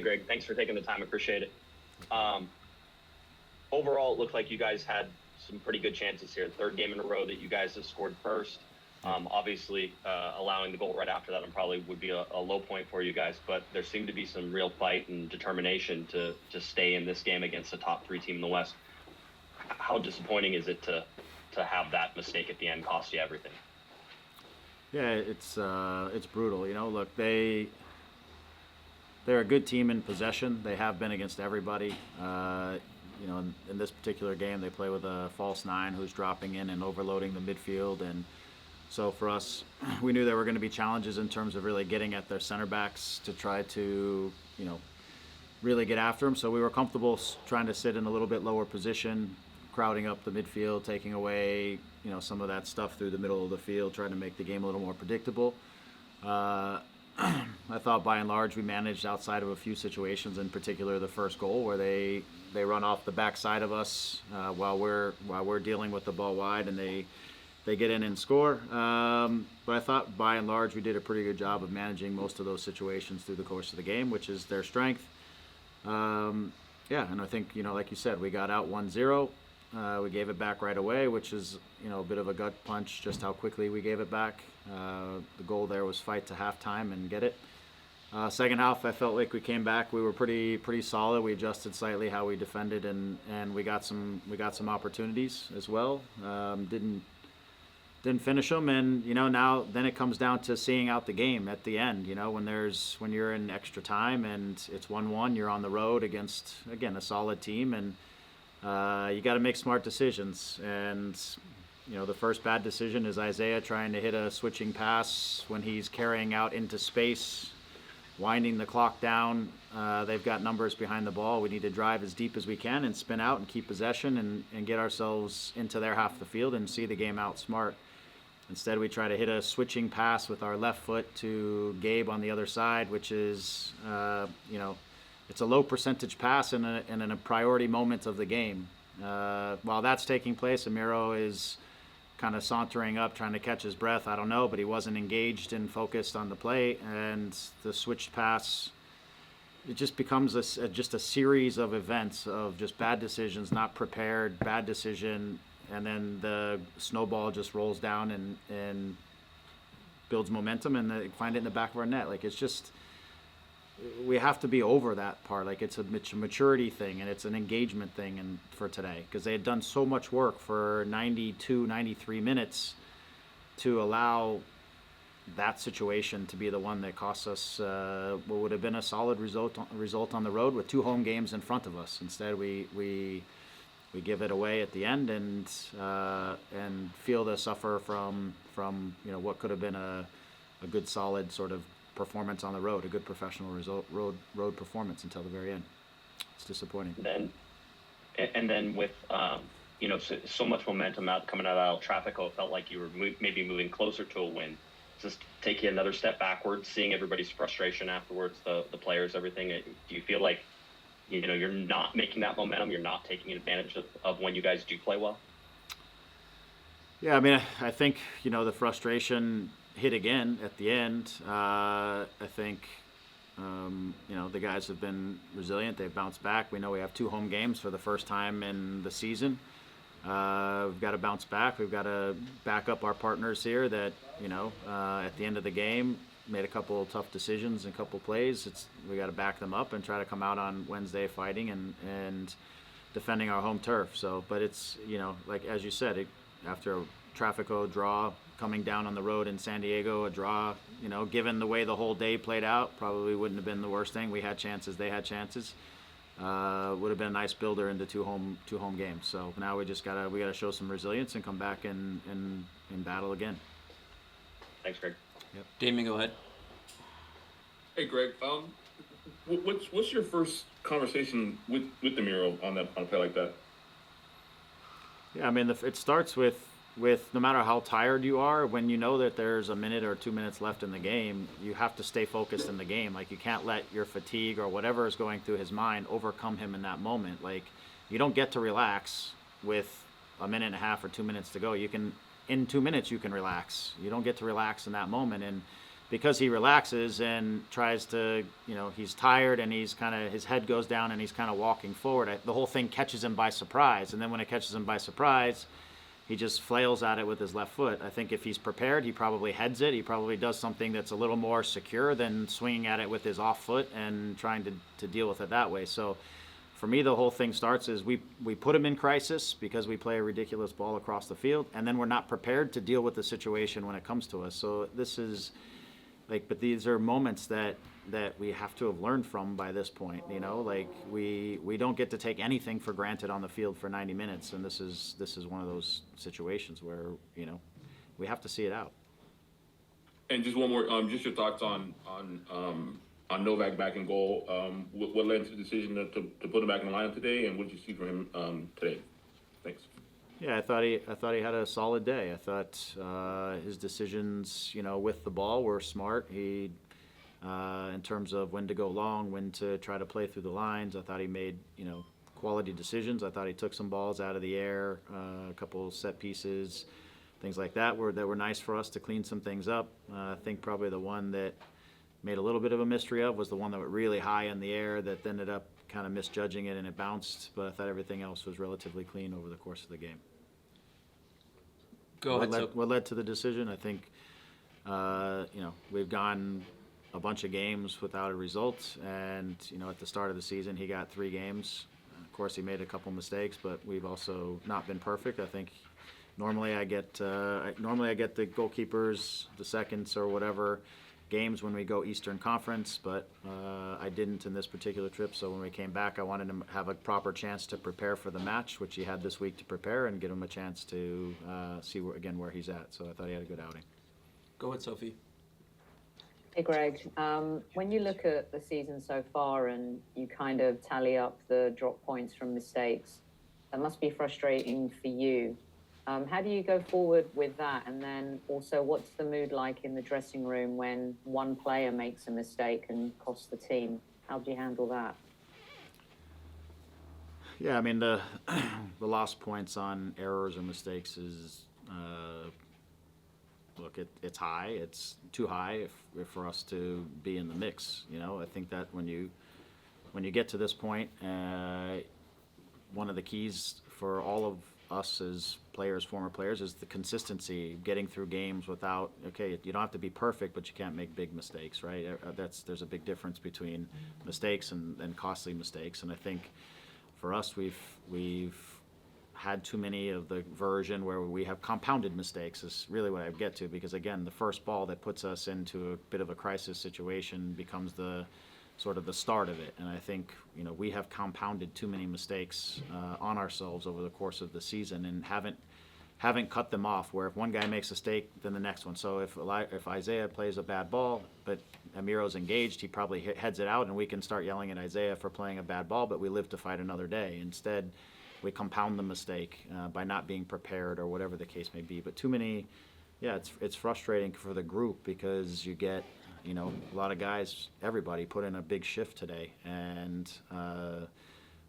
Hey, Greg. Thanks for taking the time. Appreciate it. Um, Overall, it looked like you guys had some pretty good chances here. Third game in a row that you guys have scored first. Obviously, allowing the goal right after that probably would be a low point for you guys, but there seemed to be some real fight and determination to stay in this game against a top 3 team in the West. How disappointing is it to have that mistake at the end cost you everything? Yeah, it's brutal. Look, they're a good team in possession. They have been against everybody. In this particular game, they play with a false nine who's dropping in and overloading the midfield. And so for us, we knew there were going to be challenges in terms of really getting at their center backs to try to, really get after them. So we were comfortable trying to sit in a little bit lower position, crowding up the midfield, taking away, some of that stuff through the middle of the field, trying to make the game a little more predictable. I thought by and large we managed outside of a few situations, in particular the first goal where they run off the backside of us while we're dealing with the ball wide, and they get in and score. But I thought by and large we did a pretty good job of managing most of those situations through the course of the game, which is their strength. And I think, like you said, we got out 1-0. We gave it back right away, which is, a bit of a gut punch just how quickly we gave it back. The goal there was fight to halftime and get it. Second half, I felt like we came back. We were pretty solid. We adjusted slightly how we defended, and we got some opportunities as well. Didn't finish them, and now then it comes down to seeing out the game at the end. When you're in extra time and it's 1-1, you're on the road against, again, a solid team, and you got to make smart decisions. And the first bad decision is Isaiah trying to hit a switching pass when he's carrying out into space, winding the clock down. They've got numbers behind the ball. We need to drive as deep as we can and spin out and keep possession and get ourselves into their half of the field and see the game out smart. Instead, we try to hit a switching pass with our left foot to Gabe on the other side, which is, it's a low percentage pass in a priority moment of the game. While that's taking place, Amiro is kind of sauntering up, trying to catch his breath. I don't know, but he wasn't engaged and focused on the play. And the switched pass, it just becomes just a series of events of just bad decisions, not prepared, bad decision, and then the snowball just rolls down and builds momentum, and they find it in the back of our net. Like, it's just, we have to be over that part. Like, it's a maturity thing, and it's an engagement thing for today, because they had done so much work for 92, 93 minutes to allow that situation to be the one that cost us what would have been a solid result on the road with 2 home games in front of us. Instead, we give it away at the end and feel the suffer from what could have been a good solid sort of performance on the road, a good professional road performance until the very end. It's disappointing. And then with so much momentum coming out of El Tráfico, it felt like you were maybe moving closer to a win. Just take you another step backwards, seeing everybody's frustration afterwards, the players, everything. Do you feel like you're not making that momentum, you're not taking advantage of when you guys do play well? Yeah, I mean, I think the frustration hit again at the end. I think the guys have been resilient. They've bounced back. We know we have 2 home games for the first time in the season. We've got to bounce back. We've got to back up our partners here that at the end of the game made a couple of tough decisions and a couple plays. We got to back them up and try to come out on Wednesday fighting and defending our home turf. So, but it's like as you said, after a Tráfico draw, coming down on the road in San Diego, a draw, given the way the whole day played out, probably wouldn't have been the worst thing. We had chances, they had chances. Would have been a nice builder into two home games. So now we gotta show some resilience and come back and battle again. Thanks, Greg. Yep. Damien, go ahead. Hey, Greg. What's your first conversation with the Miro on a play like that? Yeah, I mean, it starts with no matter how tired you are, when you know that there's a minute or 2 minutes left in the game, you have to stay focused in the game. Like, you can't let your fatigue or whatever is going through his mind overcome him in that moment. Like, you don't get to relax with a minute and a half or 2 minutes to go. In 2 minutes you can relax. You don't get to relax in that moment, and because he relaxes and tries to, he's tired and he's kind of, his head goes down and he's kind of walking forward, the whole thing catches him by surprise. And then when it catches him by surprise, he just flails at it with his left foot. I think if he's prepared, he probably heads it. He probably does something that's a little more secure than swinging at it with his off foot and trying to deal with it that way. So for me, the whole thing starts is we put him in crisis because we play a ridiculous ball across the field, and then we're not prepared to deal with the situation when it comes to us. So this is but these are moments that we have to have learned from by this point. We don't get to take anything for granted on the field for 90 minutes, and this is one of those situations where we have to see it out. And just one more, just your thoughts on Novak back in goal. What led to the decision to put him back in the lineup today, and what did you see from him today? Thanks. Yeah, I thought he had a solid day. I thought his decisions, with the ball were smart. He, in terms of when to go long, when to try to play through the lines, I thought he made, quality decisions. I thought he took some balls out of the air, a couple set pieces, things like that were nice for us to clean some things up. I think probably the one that made a little bit of a mystery of was the one that went really high in the air that ended up kind of misjudging it and it bounced, but I thought everything else was relatively clean over the course of the game. What led to the decision? I think, we've gone a bunch of games without a result, and, at the start of the season, he got 3 games. Of course, he made a couple mistakes, but we've also not been perfect. I think normally I get the goalkeepers, the seconds or whatever, games when we go Eastern Conference, but I didn't in this particular trip. So when we came back, I wanted him to have a proper chance to prepare for the match, which he had this week to prepare, and give him a chance to see where he's at. So I thought he had a good outing. Go ahead, Sophie. Hey, Greg. When you look at the season so far and you kind of tally up the drop points from mistakes, that must be frustrating for you. How do you go forward with that? And then also, what's the mood like in the dressing room when one player makes a mistake and costs the team? How do you handle that? Yeah, I mean, the lost points on errors or mistakes is, it's high. It's too high if for us to be in the mix. I think that when you get to this point, one of the keys for all of us as players, former players, is the consistency, getting through games without, you don't have to be perfect, but you can't make big mistakes, right? There's a big difference between mistakes and costly mistakes. And I think for us, we've had too many of the version where we have compounded mistakes is really what I get to, because again, the first ball that puts us into a bit of a crisis situation becomes the sort of the start of it. And I think, we have compounded too many mistakes on ourselves over the course of the season and haven't cut them off, where if one guy makes a mistake, then the next one. So if Isaiah plays a bad ball, but Amiro's engaged, he probably heads it out, and we can start yelling at Isaiah for playing a bad ball, but we live to fight another day. Instead, we compound the mistake by not being prepared or whatever the case may be. But too many, it's frustrating for the group, because you get, a lot of guys, everybody put in a big shift today, and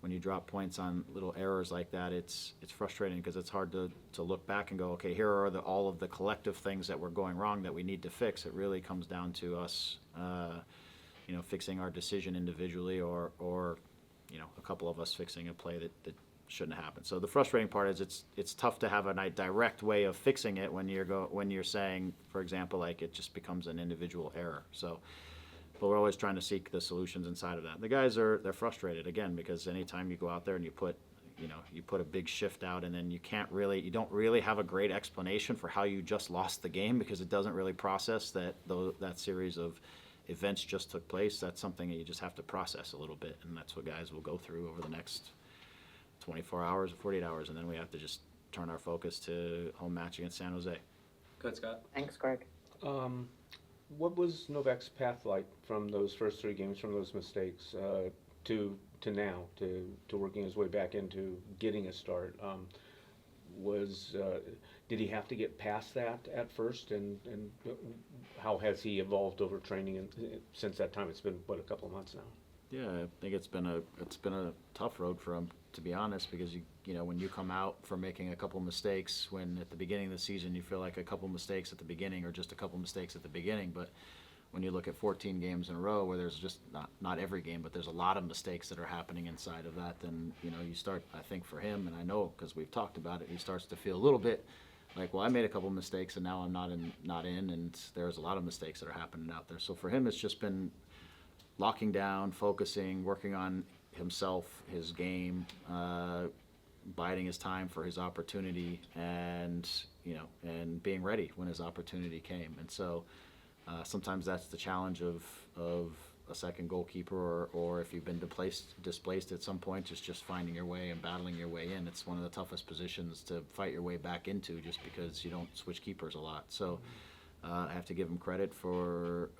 when you drop points on little errors like that, it's frustrating, because it's hard to look back and go, okay, here are all of the collective things that were going wrong that we need to fix. It really comes down to us, fixing our decision individually, or a couple of us fixing a play that shouldn't happen. So the frustrating part is it's tough to have a direct way of fixing it when you're saying, for example, like it just becomes an individual error. So, but we're always trying to seek the solutions inside of that. The guys they're frustrated again, because anytime you go out there and you put a big shift out, and then you don't really have a great explanation for how you just lost the game, because it doesn't really process that series of events just took place. That's something that you just have to process a little bit, and that's what guys will go through over the next 24 hours or 48 hours, and then we have to just turn our focus to home match against San Jose. Go ahead, Scott. Thanks, Greg. What was Novak's path like from those first 3 games, from those mistakes, to now, to working his way back into getting a start? Did he have to get past that at first, and how has he evolved over training since that time? It's been, a couple of months now? Yeah, I think it's been a tough road for him, to be honest, because when you come out from making a couple mistakes, when at the beginning of the season you feel like a couple mistakes at the beginning or just a couple mistakes at the beginning, but when you look at 14 games in a row where there's just not every game, but there's a lot of mistakes that are happening inside of that, then, you know, you start, I think for him, and I know because we've talked about it, he starts to feel a little bit like, well, I made a couple mistakes and now I'm not in, and there's a lot of mistakes that are happening out there. So for him, it's just been locking down, focusing, working on himself, his game, biding his time for his opportunity, and, you know, and being ready when his opportunity came. And so sometimes that's the challenge of a second goalkeeper, or if you've been displaced at some point, just finding your way and battling your way in. It's one of the toughest positions to fight your way back into, just because you don't switch keepers a lot. So I have to give him credit for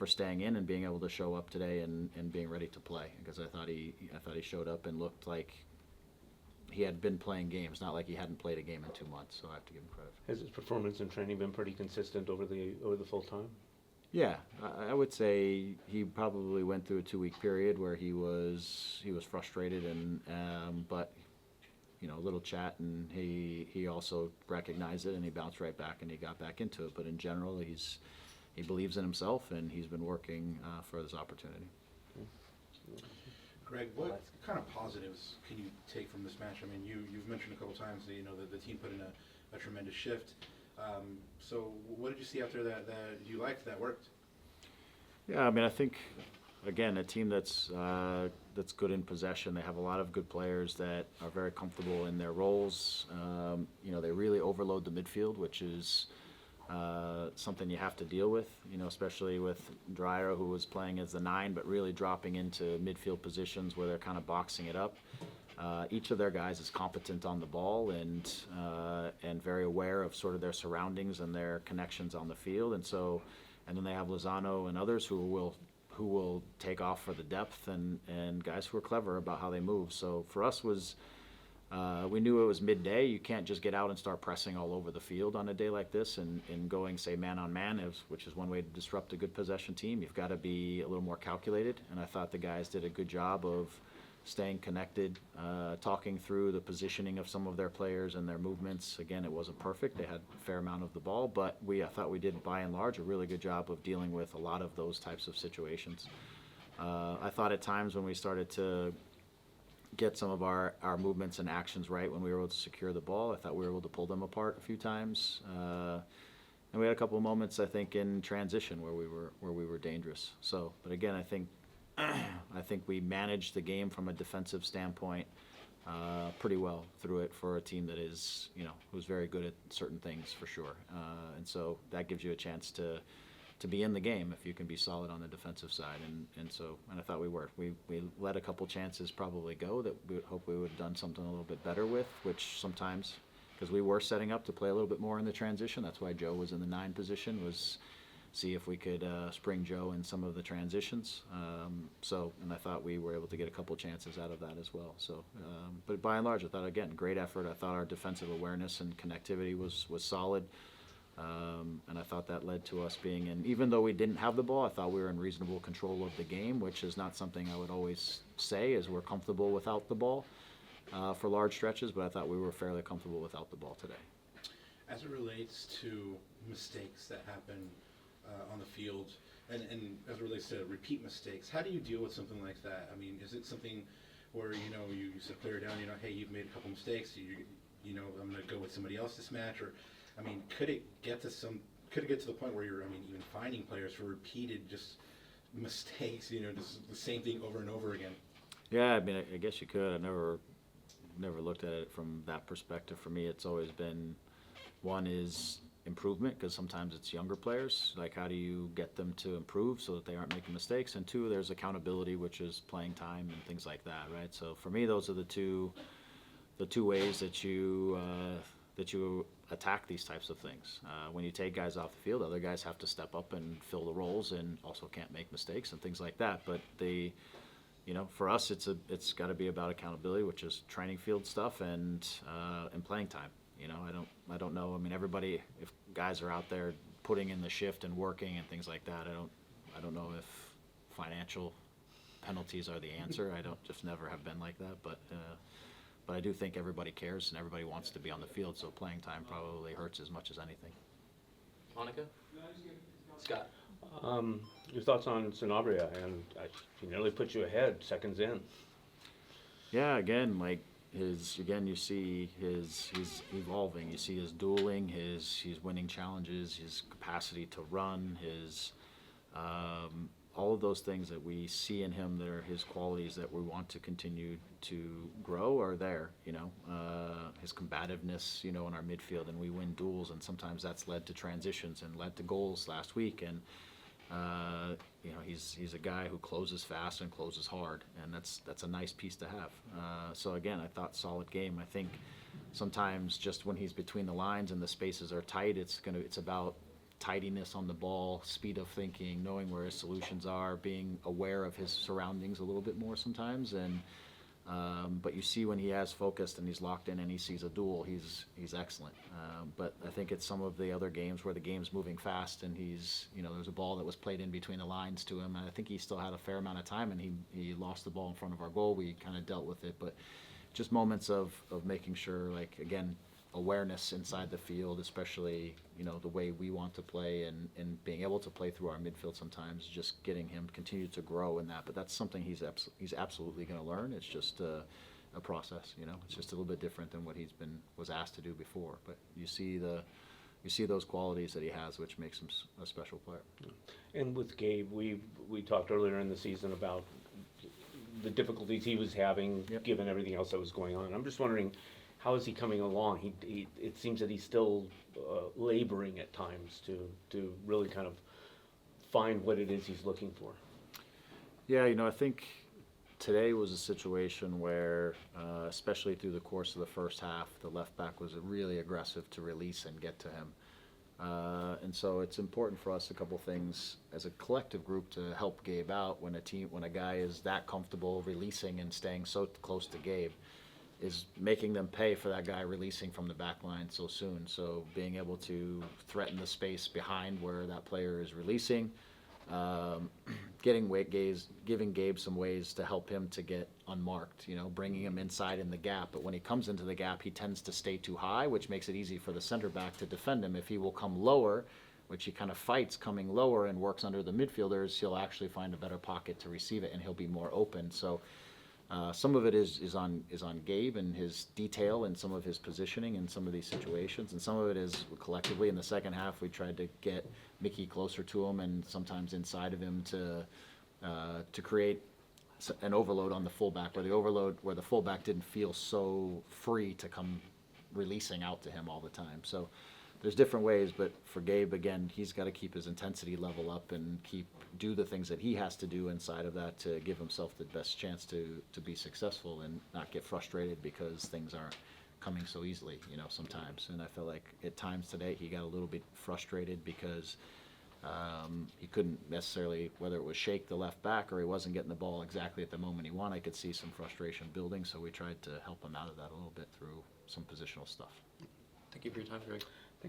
staying in and being able to show up today and being ready to play, because I thought he showed up and looked like he had been playing games, not like he hadn't played a game in 2 months. So I have to give him credit. Has his performance in training been pretty consistent over the full time? Yeah, I would say he probably went through a 2-week period where he was frustrated, and but, you know, a little chat, and he also recognized it and he bounced right back and he got back into it. But in general, he believes in himself and he's been working for this opportunity. Greg, what kind of positives can you take from this match? I mean, you've mentioned a couple times that, you know, the team put in a tremendous shift. So what did you see out there that you liked, that worked? Yeah, I mean, I think, again, a team that's good in possession. They have a lot of good players that are very comfortable in their roles. You know, they really overload the midfield, which is something you have to deal with, you know, especially with Dreyer, who was playing as the 9, but really dropping into midfield positions where they're kind of boxing it up. Each of their guys is competent on the ball and very aware of sort of their surroundings and their connections on the field, and then they have Lozano and others who will take off for the depth, and guys who are clever about how they move. So for us we knew it was midday. You can't just get out and start pressing all over the field on a day like this and going, say, man on man, which is one way to disrupt a good possession team. You've got to be a little more calculated, and I thought the guys did a good job of staying connected, talking through the positioning of some of their players and their movements. Again, it wasn't perfect. They had a fair amount of the ball, but I thought we did, by and large, a really good job of dealing with a lot of those types of situations. I thought at times when we started to get some of our movements and actions right when we were able to secure the ball, I thought we were able to pull them apart a few times. And we had a couple of moments, I think, in transition where we were dangerous. So, but again, I think we managed the game from a defensive standpoint pretty well through it for a team that is, you know, who's very good at certain things for sure. And so that gives you a chance to be in the game if you can be solid on the defensive side. And I thought we were. We let a couple chances probably go that we hope we would have done something a little bit better with, which sometimes, because we were setting up to play a little bit more in the transition. That's why Joe was in the 9 position, was see if we could spring Joe in some of the transitions. And I thought we were able to get a couple chances out of that as well. So, but by and large, I thought, again, great effort. I thought our defensive awareness and connectivity was solid. And I thought that led to us being in, even though we didn't have the ball, I thought we were in reasonable control of the game, which is not something I would always say, as we're comfortable without the ball for large stretches, but I thought we were fairly comfortable without the ball today. As it relates to mistakes that happen on the field, and as it relates to repeat mistakes, how do you deal with something like that? I mean, is it something where, you know, you sit a player down, you know, hey, you've made a couple mistakes, you know, I'm going to go with somebody else this match, or, I mean, could it get to the point where you're, I mean, even finding players for repeated just mistakes, you know, just the same thing over and over again? Yeah, I mean, I guess you could. I never looked at it from that perspective. For me, it's always been, one is improvement, because sometimes it's younger players, like how do you get them to improve so that they aren't making mistakes, and 2, there's accountability, which is playing time and things like that, right? So for me, those are the two ways that you attack these types of things. When you take guys off the field, other guys have to step up and fill the roles and also can't make mistakes and things like that. But you know, for us, it's got to be about accountability, which is training field stuff and playing time. You know, I don't know. I mean, everybody, if guys are out there putting in the shift and working and things like that, I don't know if financial penalties are the answer. I just never have been like that, but I do think everybody cares and everybody wants to be on the field, so playing time probably hurts as much as anything. Monica? Scott? Your thoughts on Sinabria, and he nearly put you ahead, seconds in. Yeah, again, like you see he's evolving. You see his dueling, he's winning challenges, his capacity to run, his all of those things that we see in him that are his qualities that we want to continue to grow are there. His combativeness, in our midfield, and we win duels, and sometimes that's led to transitions and led to goals last week. And he's a guy who closes fast and closes hard, and that's a nice piece to have. So again, I thought solid game. I think sometimes just when he's between the lines and the spaces are tight, it's about tidiness on the ball, speed of thinking, knowing where his solutions are, being aware of his surroundings a little bit more sometimes. And but you see when he has focused and he's locked in and he sees a duel, he's excellent. But I think it's some of the other games where the game's moving fast and there's a ball that was played in between the lines to him, and I think he still had a fair amount of time, and he lost the ball in front of our goal. We kind of dealt with it, but just moments of making sure, like, again, awareness inside the field, especially the way we want to play, and being able to play through our midfield sometimes, just getting him continue to grow in that. But that's something he's absolutely going to learn. It's just a process. It's just a little bit different than what was asked to do before. But you see those qualities that he has, which makes him a special player. And with Gabe, we talked earlier in the season about the difficulties he was having, Yep. given everything else that was going on. I'm just wondering, how is he coming along? It seems that he's still laboring at times to really kind of find what it is he's looking for. Yeah, I think today was a situation where, especially through the course of the first half, the left back was really aggressive to release and get to him. And so it's important for us, a couple things as a collective group, to help Gabe out when a guy is that comfortable releasing and staying so close to Gabe, is making them pay for that guy releasing from the back line so soon. So being able to threaten the space behind where that player is releasing, giving Gabe some ways to help him to get unmarked, bringing him inside in the gap. But when he comes into the gap, he tends to stay too high, which makes it easy for the center back to defend him. If he will come lower, which he kind of fights coming lower and works under the midfielders, he'll actually find a better pocket to receive it, and he'll be more open. So some of it is on Gabe and his detail and some of his positioning in some of these situations, and some of it is collectively in the second half we tried to get Mickey closer to him and sometimes inside of him to create an overload on the fullback, where the fullback didn't feel so free to come releasing out to him all the time. So there's different ways, but for Gabe, again, he's got to keep his intensity level up and do the things that he has to do inside of that to give himself the best chance to be successful and not get frustrated because things aren't coming so easily, sometimes. And I feel like at times today he got a little bit frustrated because he couldn't necessarily, whether it was shake the left back or he wasn't getting the ball exactly at the moment he wanted. I could see some frustration building, so we tried to help him out of that a little bit through some positional stuff. Thank you for your time, Greg.